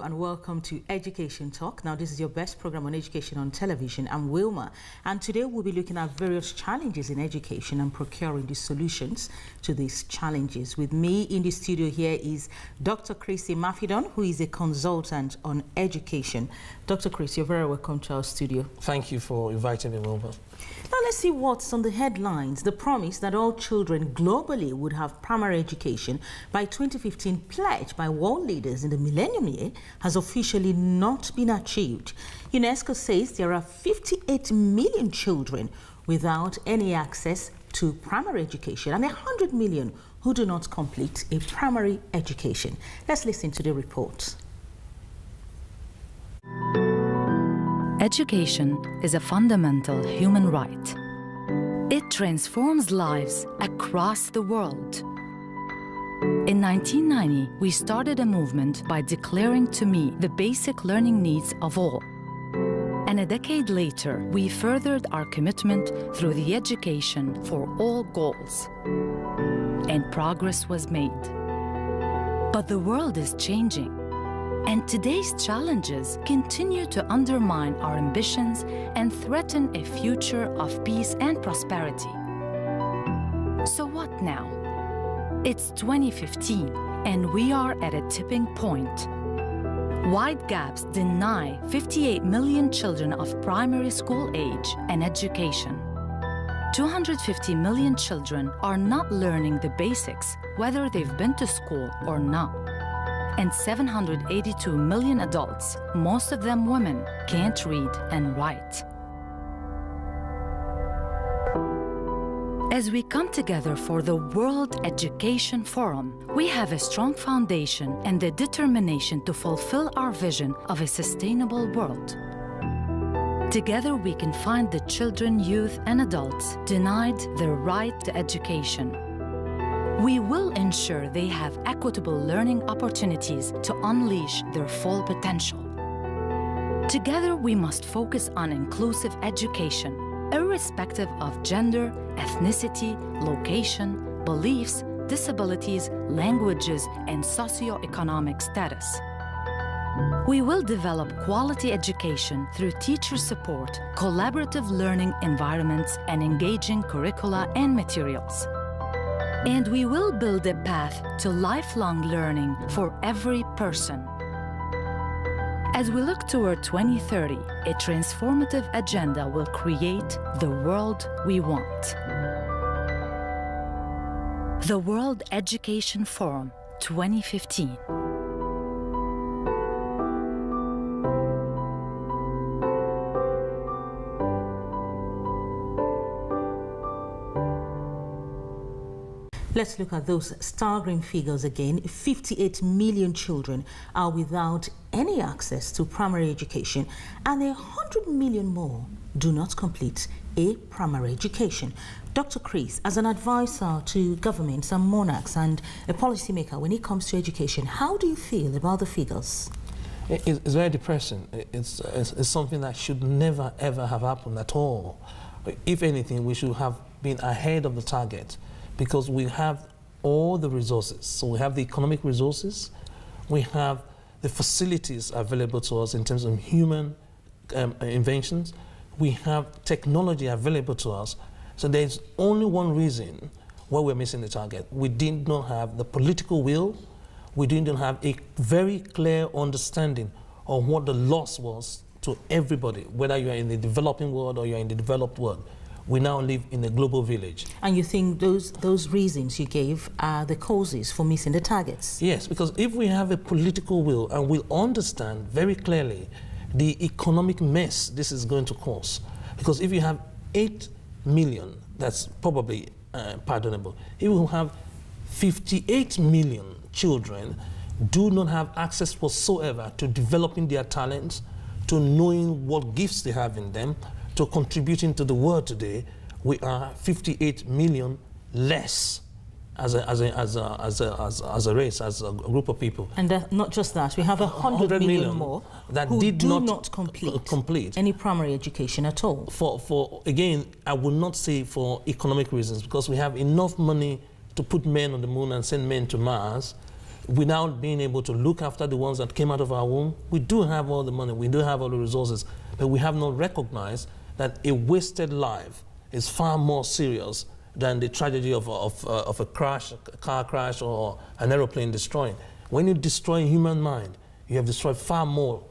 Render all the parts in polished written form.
and welcome to Education Talk. Now, this is your best program on education on television. I'm Wilma, and today we'll be looking at various challenges in education and procuring the solutions to these challenges. With me in the studio here is Dr. Chrissy Mafidon, who is a consultant on education. Dr. Chris, you're very welcome to our studio. Thank you for inviting me, Wilma. Now let's see what's on the headlines. The promise that all children globally would have primary education by 2015 pledge by world leaders in the millennium year has officially not been achieved. Unesco says there are 58 million children without any access to primary education and 100 million who do not complete a primary education. Let's listen to the report. Education is a fundamental human right. It transforms lives across the world. In 1990, we started a movement by declaring to meet the basic learning needs of all. And a decade later, we furthered our commitment through the Education for All goals. And progress was made. But the world is changing. And today's challenges continue to undermine our ambitions and threaten a future of peace and prosperity. So what now? It's 2015, and we are at a tipping point. Wide gaps deny 58 million children of primary school age an education. 250 million children are not learning the basics, whether they've been to school or not. And 782 million adults, most of them women, can't read and write. As we come together for the World Education Forum, we have a strong foundation and the determination to fulfill our vision of a sustainable world. Together we can find the children, youth, and adults denied their right to education. We will ensure they have equitable learning opportunities to unleash their full potential. Together, we must focus on inclusive education, irrespective of gender, ethnicity, location, beliefs, disabilities, languages, and socioeconomic status. We will develop quality education through teacher support, collaborative learning environments, and engaging curricula and materials. And we will build a path to lifelong learning for every person. As we look toward 2030, a transformative agenda will create the world we want. The World Education Forum 2015. Let's look at those staggering figures again. 58 million children are without any access to primary education, and 100 million more do not complete a primary education. Dr. Chris, as an advisor to governments and monarchs and a policymaker when it comes to education, how do you feel about the figures? It's very depressing. It's something that should never, ever have happened at all. If anything, we should have been ahead of the target, because we have all the resources. So we have the economic resources, we have the facilities available to us in terms of human inventions, we have technology available to us. So there's only one reason why we're missing the target. We did not have the political will, we didn't have a very clear understanding of what the loss was to everybody, whether you're in the developing world or you're in the developed world. We now live in a global village. And you think those reasons you gave are the causes for missing the targets? Yes, because if we have a political will and we understand very clearly the economic mess this is going to cause, because if you have 8 million, that's probably pardonable. If you have 58 million children do not have access whatsoever to developing their talents, to knowing what gifts they have in them, to contributing to the world today, we are 58 million less as a race, as a group of people. And not just that, we have 100 million more that who did not complete any primary education at all. For again, I would not say for economic reasons, because we have enough money to put men on the moon and send men to Mars. without being able to look after the ones that came out of our womb. We do have all the money, we do have all the resources, but we have not recognized that a wasted life is far more serious than the tragedy of a crash, a car crash, or an aeroplane destroying. When you destroy a human mind, you have destroyed far more.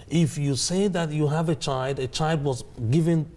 If you say that you have a child was given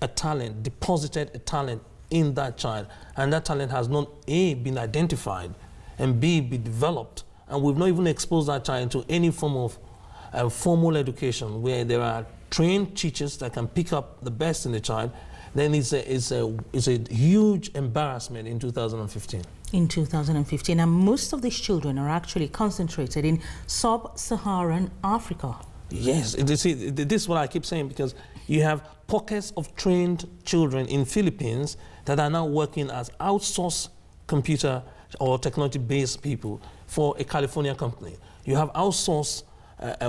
a talent, deposited a talent in that child, and that talent has not A, been identified, and B, be developed, and we've not even exposed that child to any form of formal education where there are trained teachers that can pick up the best in the child, then it's a huge embarrassment in 2015. In 2015, and most of these children are actually concentrated in sub-Saharan Africa. Yes, this is what I keep saying, because you have pockets of trained children in Philippines that are now working as outsourced computer or technology-based people for a California company. You have outsourced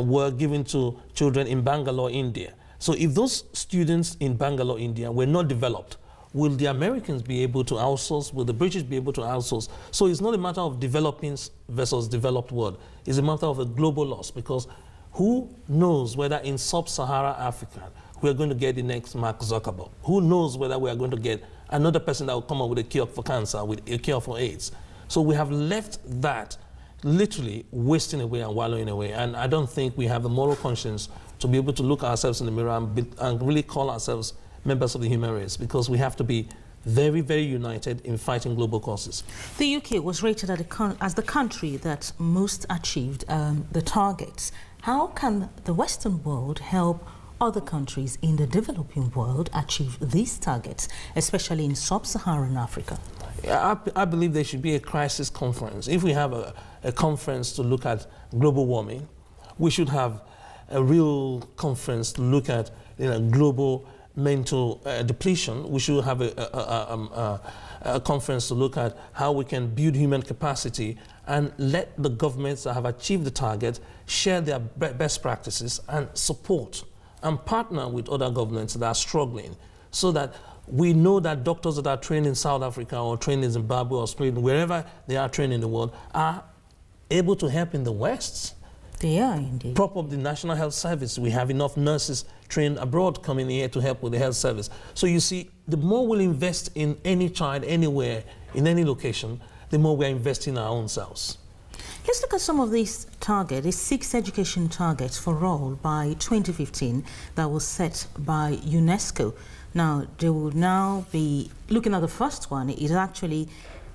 work given to children in Bangalore, India. So if those students in Bangalore, India were not developed, will the Americans be able to outsource? Will the British be able to outsource? So it's not a matter of developing versus developed world. It's a matter of a global loss, because who knows whether in sub-Saharan Africa we're going to get the next Mark Zuckerberg? Who knows whether we are going to get another person that will come up with a cure for cancer, with a cure for AIDS? So we have left that literally wasting away and wallowing away. And I don't think we have the moral conscience to be able to look ourselves in the mirror and really call ourselves members of the human race, because we have to be very, very united in fighting global causes. The UK was rated as the country that most achieved the targets. How can the Western world help other countries in the developing world achieve these targets, especially in sub-Saharan Africa? I believe there should be a crisis conference. If we have a conference to look at global warming, we should have a real conference to look at global mental depletion. We should have a conference to look at how we can build human capacity and let the governments that have achieved the target share their best practices and support and partner with other governments that are struggling, so that we know that doctors that are trained in South Africa or trained in Zimbabwe or Sweden, wherever they are trained in the world, are able to help in the West. They are indeed. Prop up the National Health Service. We have enough nurses trained abroad coming here to help with the health service. So you see, the more we'll invest in any child, anywhere, in any location, the more we're investing in our own selves. Let's look at some of these targets, these 6 education targets for all by 2015 that was set by Unesco. Now, they will now be looking at the first one. It is actually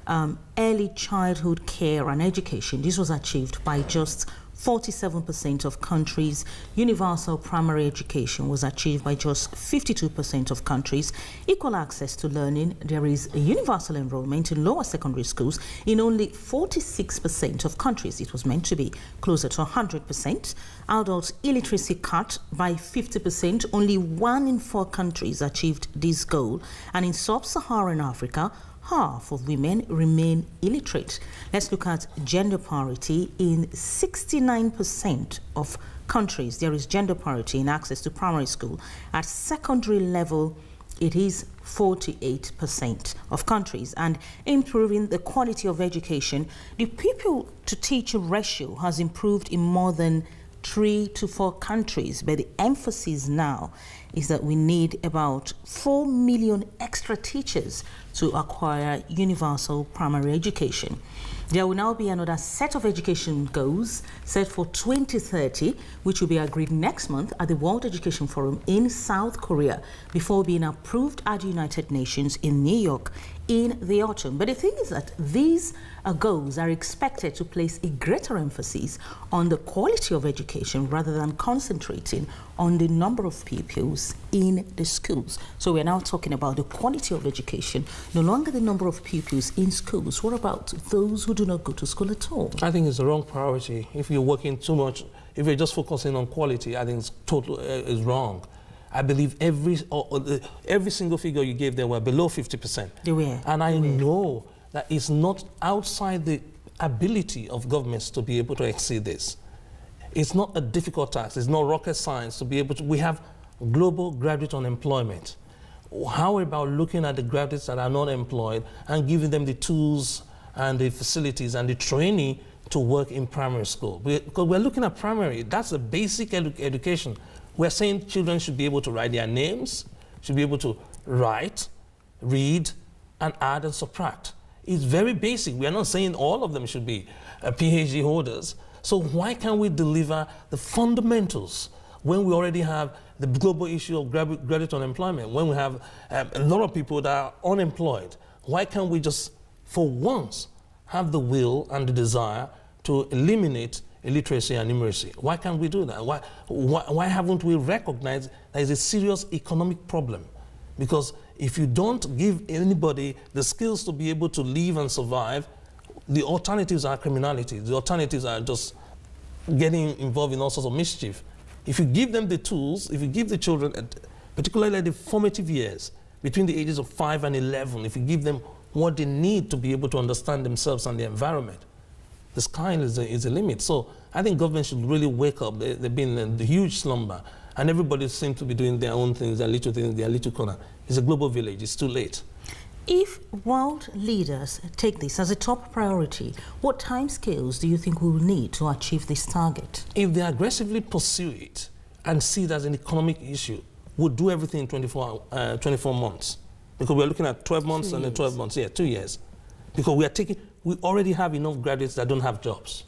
early childhood care and education. This was achieved by just 47% of countries. Universal primary education was achieved by just 52% of countries. Equal access to learning, there is a universal enrollment in lower secondary schools in only 46% of countries. It was meant to be closer to 100%. Adult illiteracy cut by 50%. Only 1 in 4 countries achieved this goal. And in sub-Saharan Africa, half of women remain illiterate. Let's look at gender parity. In 69% of countries, there is gender parity in access to primary school. At secondary level, it is 48% of countries. And improving the quality of education, the pupil-to-teacher ratio has improved in more than 3 to 4 countries, but the emphasis now is that we need about 4 million extra teachers to acquire universal primary education. There will now be another set of education goals set for 2030, which will be agreed next month at the World Education Forum in South Korea before being approved at the United Nations in New York in the autumn. But the thing is that these goals are expected to place a greater emphasis on the quality of education rather than concentrating on the number of pupils in the schools. So we're now talking about the quality of education, no longer the number of pupils in schools. What about those who do not go to school at all? I think it's the wrong priority. If you're working too much, if you're just focusing on quality, I think it's totally wrong. I believe every single figure you gave there were below 50%. They were. And I know that it's not outside the ability of governments to be able to exceed this. It's not a difficult task. It's not rocket science to be able to. We have global graduate unemployment. How about looking at the graduates that are not employed and giving them the tools and the facilities and the training to work in primary school. Because we're looking at primary, that's the basic education. We're saying children should be able to write their names, should be able to write, read, and add and subtract. It's very basic. We are not saying all of them should be PhD holders. So why can't we deliver the fundamentals when we already have the global issue of graduate unemployment, when we have a lot of people that are unemployed? Why can't we just, for once, have the will and the desire to eliminate illiteracy and numeracy? Why can't we do that? Why haven't we recognized there is a serious economic problem? Because if you don't give anybody the skills to be able to live and survive, the alternatives are criminality. The alternatives are just getting involved in all sorts of mischief. If you give them the tools, if you give the children, particularly the formative years, between the ages of 5 and 11, if you give them what they need to be able to understand themselves and the environment, the sky is the limit. So I think government should really wake up. They've been in the huge slumber, and everybody seems to be doing their own things, their little things, their little corner. It's a global village. It's too late. If world leaders take this as a top priority, what timescales do you think we will need to achieve this target? If they aggressively pursue it and see it as an economic issue, we'll do everything in 24 months. Because we're looking at 12 months and then 12 months, 2 years. Because we already have enough graduates that don't have jobs.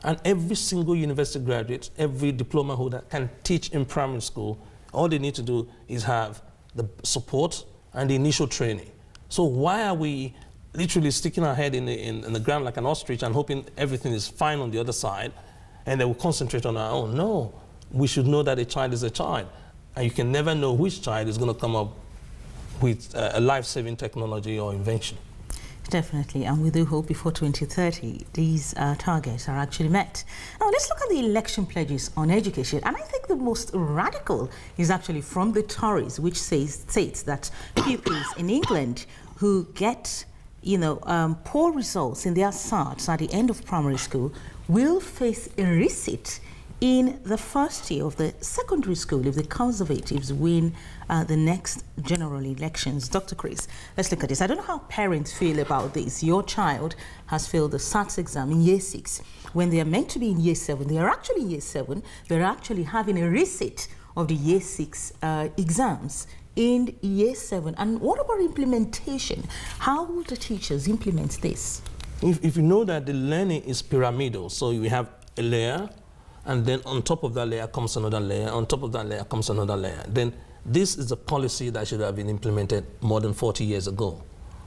And every single university graduate, every diploma holder can teach in primary school. All they need to do is have the support and the initial training. So why are we literally sticking our head in the ground like an ostrich and hoping everything is fine on the other side and then we'll concentrate on our own? No, we should know that a child is a child. And you can never know which child is going to come up with a life-saving technology or invention. Definitely, and we do hope before 2030 these targets are actually met. Now let's look at the election pledges on education, and I think the most radical is actually from the Tories, which states that pupils in England who get poor results in their SATs at the end of primary school will face a receipt in the first year of the secondary school if the Conservatives win the next general elections. Dr. Chris, let's look at this. I don't know how parents feel about this. Your child has failed the SATs exam in year 6. When they are meant to be in year 7, they are actually in year 7. They're actually having a receipt of the year 6 exams in year 7. And what about implementation? How will the teachers implement this? If you know that the learning is pyramidal, so you have a layer, and then on top of that layer comes another layer, on top of that layer comes another layer. Then this is a policy that should have been implemented more than 40 years ago.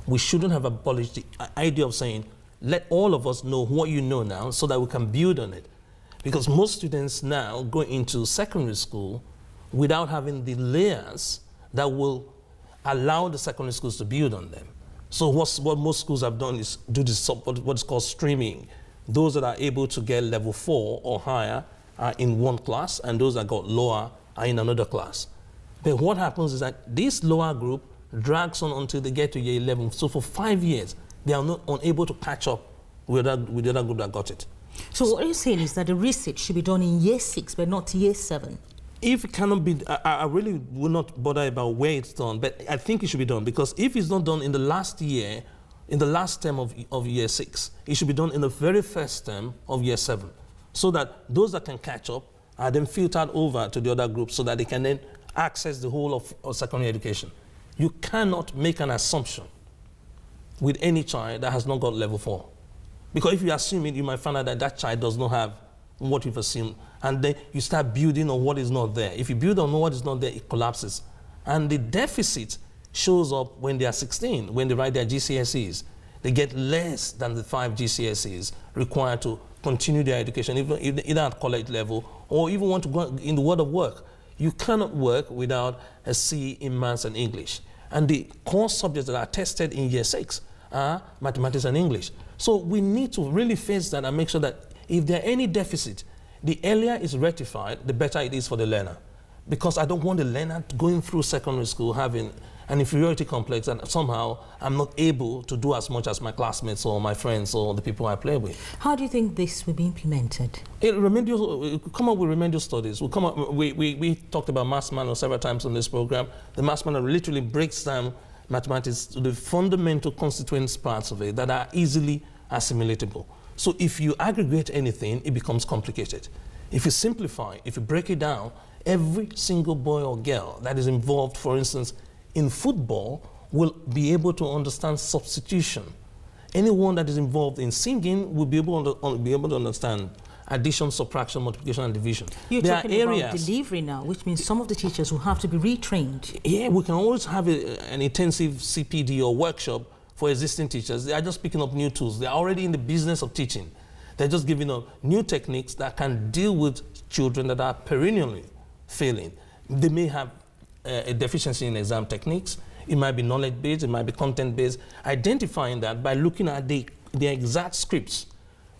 We shouldn't have abolished the idea of saying, let all of us know what you know now so that we can build on it. Because most students now go into secondary school without having the layers that will allow the secondary schools to build on them. So what most schools have done is do this, what is called streaming. Those that are able to get level 4 or higher are in one class, and those that got lower are in another class. But what happens is that this lower group drags on until they get to year 11. So for 5 years, they are not unable to catch up with the other group that got it. So what you're saying is that the research should be done in year 6, but not year 7? If it cannot be, I really will not bother about where it's done, but I think it should be done, because if it's not done in the last year, in the last term of year 6, it should be done in the very first term of year 7, so that those that can catch up are then filtered over to the other groups so that they can then access the whole of secondary education. You cannot make an assumption with any child that has not got level 4. Because if you assume it, you might find out that that child does not have what you've assumed, and then you start building on what is not there. If you build on what is not there, it collapses. And the deficit shows up when they are 16, when they write their GCSEs. They get less than the 5 GCSEs required to continue their education, either at college level or even want to go in the world of work. You cannot work without a C in maths and English. And the core subjects that are tested in year 6 are mathematics and English. So we need to really face that and make sure that if there are any deficit, the earlier it's rectified, the better it is for the learner. Because I don't want the learner going through secondary school having an inferiority complex and somehow I'm not able to do as much as my classmates or my friends or the people I play with. How do you think this will be implemented? We'll come up with remedial studies. We talked about Maths Manual several times on this program. The Maths Manual literally breaks down mathematics to the fundamental constituent parts of it that are easily assimilatable. So if you aggregate anything, it becomes complicated. If you simplify, if you break it down, every single boy or girl that is involved, for instance, in football, will be able to understand substitution. Anyone that is involved in singing will be able to understand addition, subtraction, multiplication, and division. You're talking about delivery now, which means some of the teachers will have to be retrained. Yeah, we can always have an intensive CPD or workshop for existing teachers. They are just picking up new tools. They are already in the business of teaching. They're just giving up new techniques that can deal with children that are perennially failing. They may have a deficiency in exam techniques. It might be knowledge-based, it might be content-based. Identifying that by looking at the exact scripts.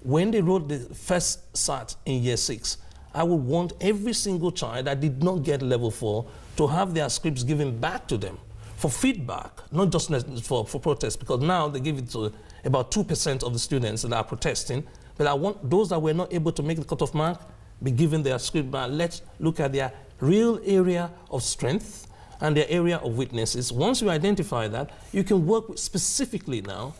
When they wrote the first SAT in year 6, I would want every single child that did not get level 4 to have their scripts given back to them for feedback, not just for protest, because now they give it to about 2% of the students that are protesting. But I want those that were not able to make the cutoff mark be given their script back. Let's look at their real area of strength and their area of weaknesses. Once you identify that, you can work specifically now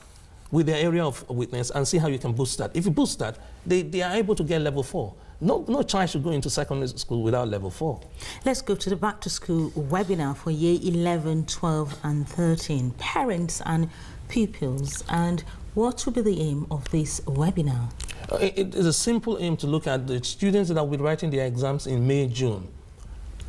with their area of weakness and see how you can boost that. If you boost that, they are able to get level 4. No child should go into secondary school without level 4. Let's go to the back to school webinar for year 11, 12 and 13, parents and pupils. And what will be the aim of this webinar? It is a simple aim to look at the students that will be writing their exams in May, June.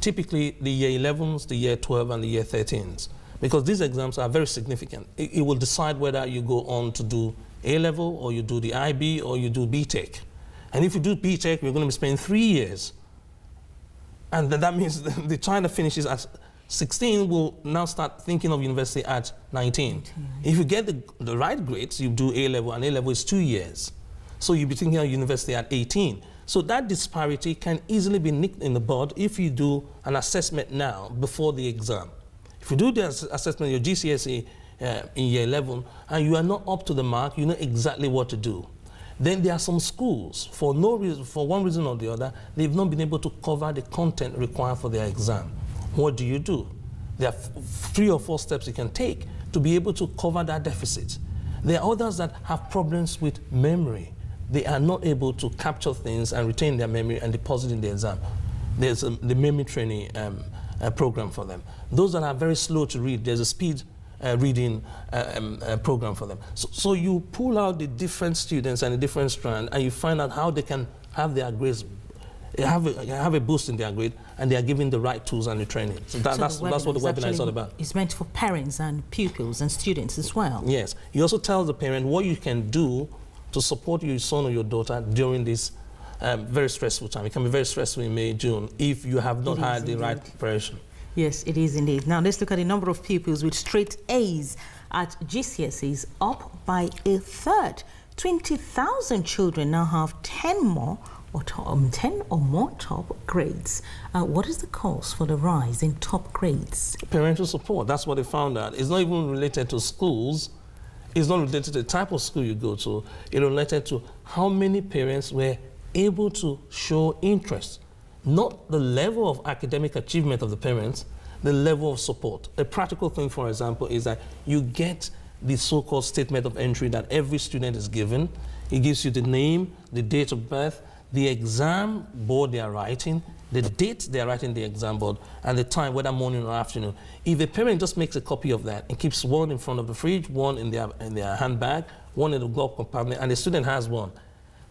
Typically the year 11s, the year 12 and the year 13s. Because these exams are very significant. It will decide whether you go on to do A-level or you do the IB or you do B.Tech. And if you do B.Tech, you're going to be spending 3 years. And then that means the child that finishes at 16 will now start thinking of university at 19. If you get the right grades, you do A-level, and A-level is 2 years. So you'll be thinking of university at 18. So that disparity can easily be nicked in the bud if you do an assessment now before the exam. If you do the assessment, your GCSE in year 11, and you are not up to the mark, you know exactly what to do. Then there are some schools, for no reason, for one reason or the other, they've not been able to cover the content required for their exam. What do? There are 3 or 4 steps you can take to be able to cover that deficit. There are others that have problems with memory. They are not able to capture things and retain their memory and deposit in the exam. There's the memory training program for them. Those that are very slow to read, there's a speed reading program for them. So you pull out the different students and the different strands, and you find out how they can have their grades, have a boost in their grade, and they are given the right tools and the training. So that's what the webinar is all about. It's meant for parents and pupils and students as well. Yes. You also tell the parent what you can do to support your son or your daughter during this very stressful time. It can be very stressful in May, June, if you have not had the right preparation. Yes, it is indeed. Now let's look at the number of pupils with straight A's at GCSEs, up by 1/3. 20,000 children now have 10 or more top grades. What is the cause for the rise in top grades? Parental support. That's what they found out. It's not even related to schools. It's not related to the type of school you go to. It's related to how many parents were able to show interest. Not the level of academic achievement of the parents, the level of support. A practical thing, for example, is that you get the so-called statement of entry that every student is given. It gives you the name, the date of birth, the exam board they are writing, the date they are writing the exam board, and the time, whether morning or afternoon. If a parent just makes a copy of that and keeps one in front of the fridge, one in their handbag, one in the glove compartment, and the student has one,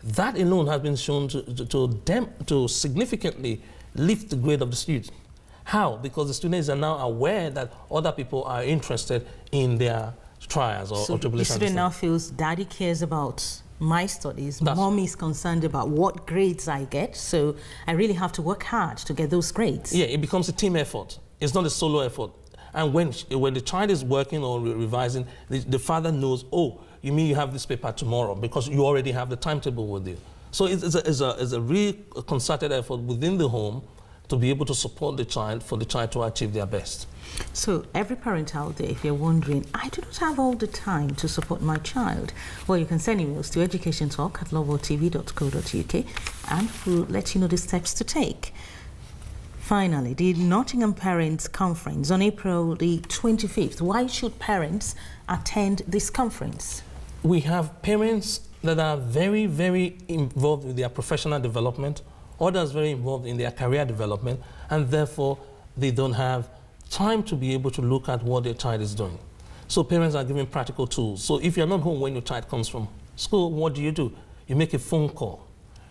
that alone has been shown to significantly lift the grade of the student. How? Because the students are now aware that other people are interested in their trials or tribulations. The student now feels daddy cares about my studies, mommy is concerned about what grades I get, so I really have to work hard to get those grades. Yeah, it becomes a team effort. It's not a solo effort. And when the child is working or revising, the father knows, oh, you mean you have this paper tomorrow because you already have the timetable with you. So it's a real concerted effort within the home to be able to support the child, for the child to achieve their best. So every parent out there, if you're wondering, I do not have all the time to support my child, well, you can send emails to educationtalk@loveworldtv.co.uk and we'll let you know the steps to take. Finally, the Nottingham Parents Conference on April the 25th. Why should parents attend this conference? We have parents that are very, very involved with their professional development, others very involved in their career development, and therefore they don't have time to be able to look at what their child is doing. So parents are given practical tools. So if you're not home when your child comes from school, what do? You make a phone call.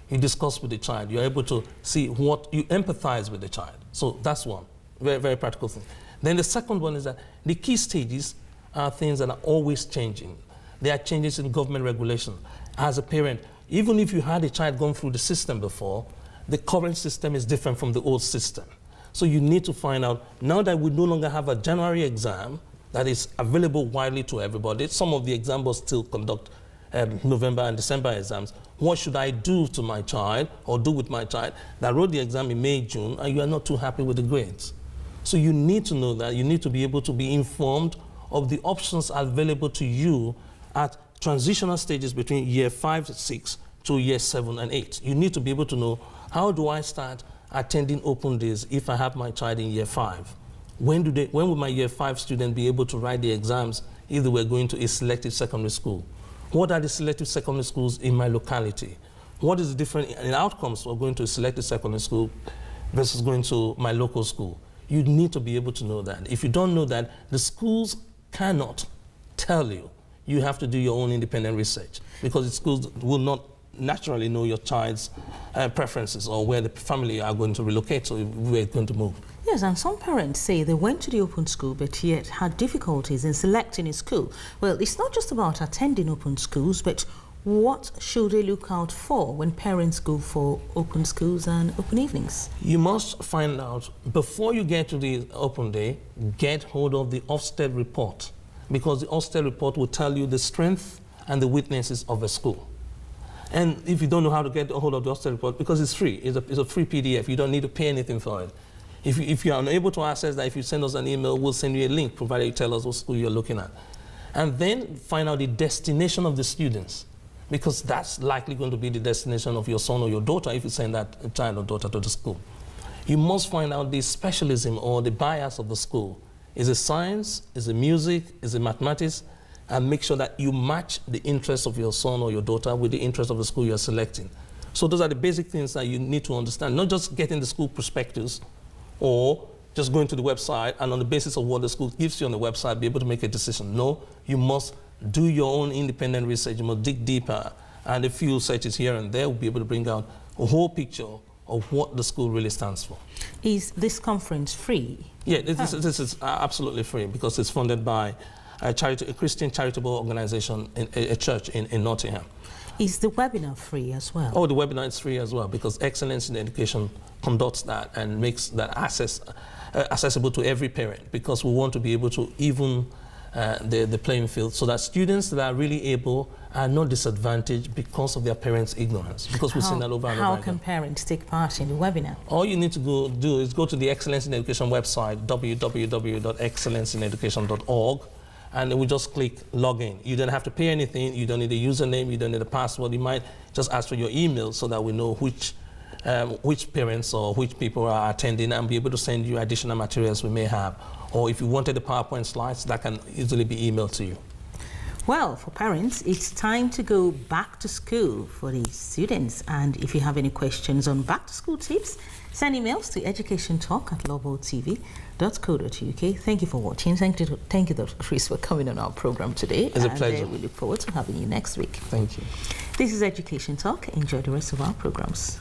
You discuss with the child. You're able to see what, you empathize with the child. So that's one, very, very practical thing. Then the second one is that the key stages are things that are always changing. There are changes in government regulation. As a parent, even if you had a child gone through the system before, the current system is different from the old system. So you need to find out, now that we no longer have a January exam that is available widely to everybody, some of the examples still conduct November and December exams, what should I do to my child or do with my child that wrote the exam in May, June, and you are not too happy with the grades? So you need to know that. You need to be able to be informed of the options available to you at transitional stages between year 5, 6 to year 7 and 8. You need to be able to know, how do I start attending open days if I have my child in year 5? When will my year 5 student be able to write the exams if they were going to a selective secondary school? What are the selective secondary schools in my locality? What is the difference in outcomes for going to a selective secondary school versus going to my local school? You need to be able to know that. If you don't know that, the schools cannot tell you. You have to do your own independent research, because the schools will not naturally know your child's preferences or where the family are going to relocate, so we're going to move. Yes, and some parents say they went to the open school but yet had difficulties in selecting a school. Well, it's not just about attending open schools, but what should they look out for when parents go for open schools and open evenings? You must find out, before you get to the open day, get hold of the Ofsted report, because the Ofsted report will tell you the strength and the weaknesses of a school. And if you don't know how to get a hold of the Ofsted report, because it's free, it's a free PDF, you don't need to pay anything for it. If you're unable to access that, if you send us an email, we'll send you a link, provided you tell us what school you're looking at. And then find out the destination of the students, because that's likely going to be the destination of your son or your daughter if you send that child or daughter to the school. You must find out the specialism or the bias of the school. Is it science? Is it music? Is it mathematics? And make sure that you match the interests of your son or your daughter with the interests of the school you're selecting. So those are the basic things that you need to understand, not just getting the school prospectus or just going to the website and on the basis of what the school gives you on the website be able to make a decision. No, you must do your own independent research. You must dig deeper, and a few searches here and there will be able to bring out a whole picture of what the school really stands for. Is this conference free? Yeah, this is absolutely free, because it's funded by a Christian charitable organization, a church in Nottingham. Is the webinar free as well? Oh, the webinar is free as well, because Excellence in Education conducts that and makes that accessible to every parent, because we want to be able to even the playing field, so that students that are really able are not disadvantaged because of their parents' ignorance, because we've seen that over and over again. How can parents take part in the webinar? All you need to do is go to the Excellence in Education website, www.excellenceineducation.org, and then we just click login. You don't have to pay anything. You don't need a username. You don't need a password. You might just ask for your email so that we know which parents or which people are attending, and be able to send you additional materials we may have. Or if you wanted the PowerPoint slides, that can easily be emailed to you. Well, for parents, it's time to go back to school for the students. And if you have any questions on back to school tips, send emails to educationtalk@globaltv.co.uk. Thank you for watching. Thank you, Dr. Chris, for coming on our program today. It's a pleasure. We look forward to having you next week. Thank you. This is Education Talk. Enjoy the rest of our programs.